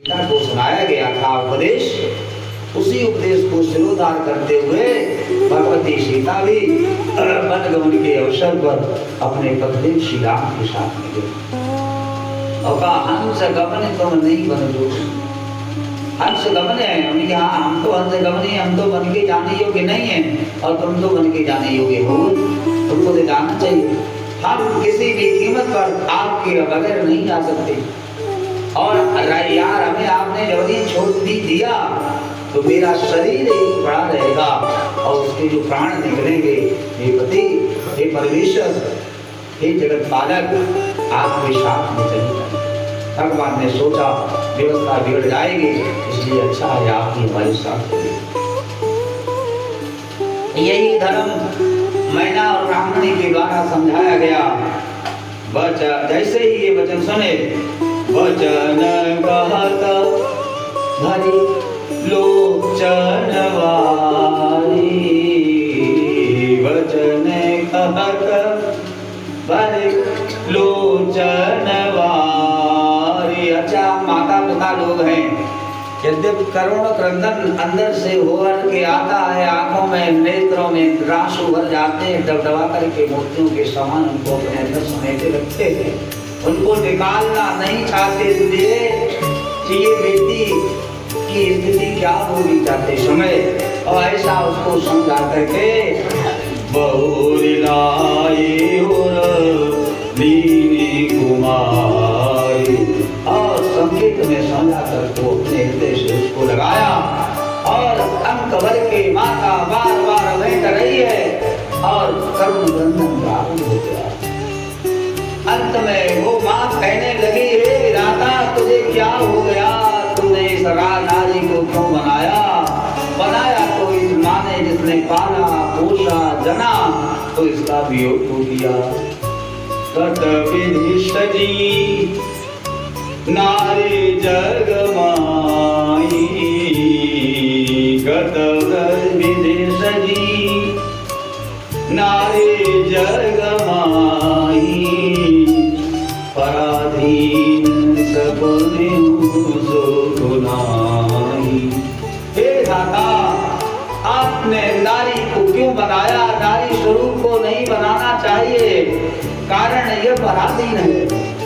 पिता को सुनाया गया था उपदेश, उसी उपदेश को शिरोधार करते हुए भगवती सीता भी वनगमन के अवसर पर अपने पति श्री राम के साथ में गए और कहा हंस गमन तुम नहीं बनो। हंस गमन है, हमने कहा हम तो हंस गमन है, हम तो बन के जाने योग्य नहीं है और तुम तो बन के जाने योग्य हो, तुमको तो जाना चाहिए। हम किसी भी कीमत पर आपके बगैर नहीं जा सकते और यार हमें आपने जबरी छोड़ भी दिया तो मेरा शरीर ही पड़ा रहेगा और उसके जो प्राण निकलेंगे, हे पति, हे परमेश्वर, हे जगत पालक, आपके साथ में चलेगा। भगवान ने सोचा व्यवस्था बिगड़ जाएगी, इसलिए अच्छा है आप ही हमारे साथ चलिए। यही धर्म मैना और ब्राह्मणी के द्वारा समझाया गया। जैसे ही ये वचन सुने, वचन कहत धरि लोचन वारी, वचन कहत धरि लोचन वारी। अच्छा, माता पिता लोग हैं, यद्यपि करुण क्रंदन अंदर से होकर के आता है, आंखों में नेत्रों में आंसू भर जाते हैं, डबडबा करके मोतियों के समान उनको अपने अंदर समेटे रखते हैं, उनको निकालना नहीं चाहते, इसलिए कि ये बेटी की स्थिति क्या होगी जाते समय, और ऐसा उसको समझा करके बहुलाई कुमारी और संगीत में समझा कर तो अपने हृदय से उसको लगाया और अंक भर के माता बार बार बैठ रही है और करुण बंधन प्रारंभ हो गया। अंत में वो माँ कहने लगी, हे विधाता तुझे क्या हो गया, तुमने इस नारी को क्यों बनाया? बनाया तो इस माँ ने जिसने पाला पोषा जना, तो इसका वियोग हो किया। तत विधि सजी नारी जग माई, गत विधि सजी नारी जग माई, पराधीन सपने सुनाई। हे दाता, आपने नारी को क्यों बनाया? नारी स्वरूप को नहीं बनाना चाहिए, कारण यह पराधीन है,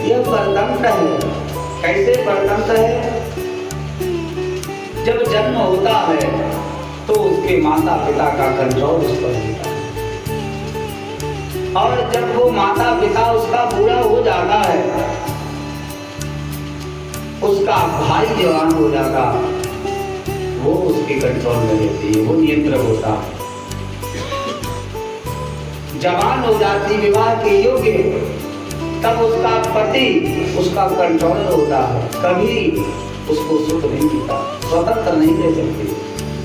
यह परतंत्र है। कैसे परतंत्र है? जब जन्म होता है तो उसके माता पिता का कंट्रोल उस पर होता है, और जब वो माता पिता उसका पूरा हो जाता है, उसका भाई जवान हो जाता, वो उसके कंट्रोल में रहती है, वो नियंत्रण होता है। जवान हो जाती, विवाह के योग्य, तब उसका पति उसका कंट्रोल होता है, कभी उसको सुख नहीं देता, स्वतंत्र नहीं दे सकती।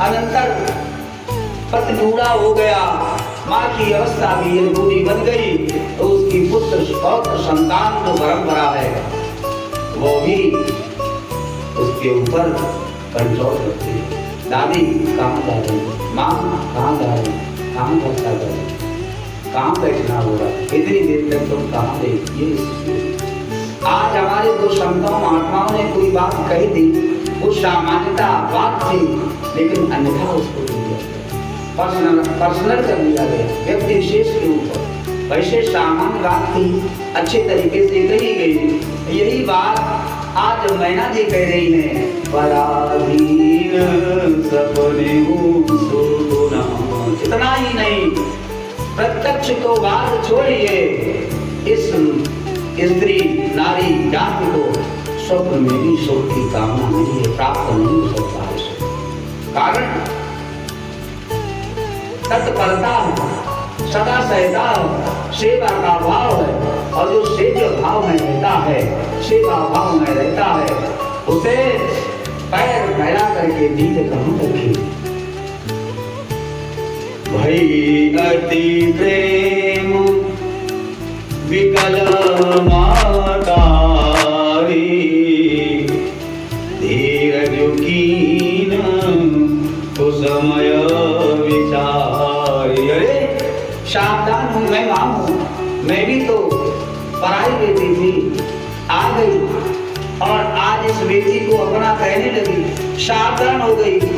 अनंतर पति बूढ़ा हो गया, माँ की अवस्था भी यदि बूढ़ी बन गई, तो उसकी पुत्र पौत्र संतान जो परंपरा है वो भी उसके ऊपर कंट्रोल करती है। दादी कहाँ जा रही, माँ कहाँ जा रही, कहाँ बच्चा जा रही, कहाँ बैठना होगा, इतनी देर तक तुम कहाँ गई? ये आज हमारे दो संतों महात्माओं ने कोई बात कही थी, वो सामान्यता बात थी, लेकिन अन्यथा उसको पर्सनल कर दिया गया, व्यक्ति विशेष के ऊपर। वैसे सामान्य बात थी, अच्छे तरीके से कही गई। यही बात आज मैना जी कह रही है, पराधीन सपने सुना। इतना ही नहीं, प्रत्यक्ष तो बात छोड़िए, इस स्त्री नारी जाति को स्वप्न में भी सुख की कामना नहीं है, प्राप्त नहीं हो सकता है। कारण तत्परता है, सदा सहता है, सेवा का भाव है, और जो सेव्य भाव में रहता है, सेवा भाव में रहता है, उसे पैर फैला करके नीचे कहाँ रखी। भई अति प्रेम विकल मातारी, धीरज कीन तो समय विचारी। अरे सावधान हूँ, मैं माँ हूँ, मैं भी तो पराई बेटी थी, आ गई और आज इस बेटी को अपना कहने लगी, सावधान हो गई।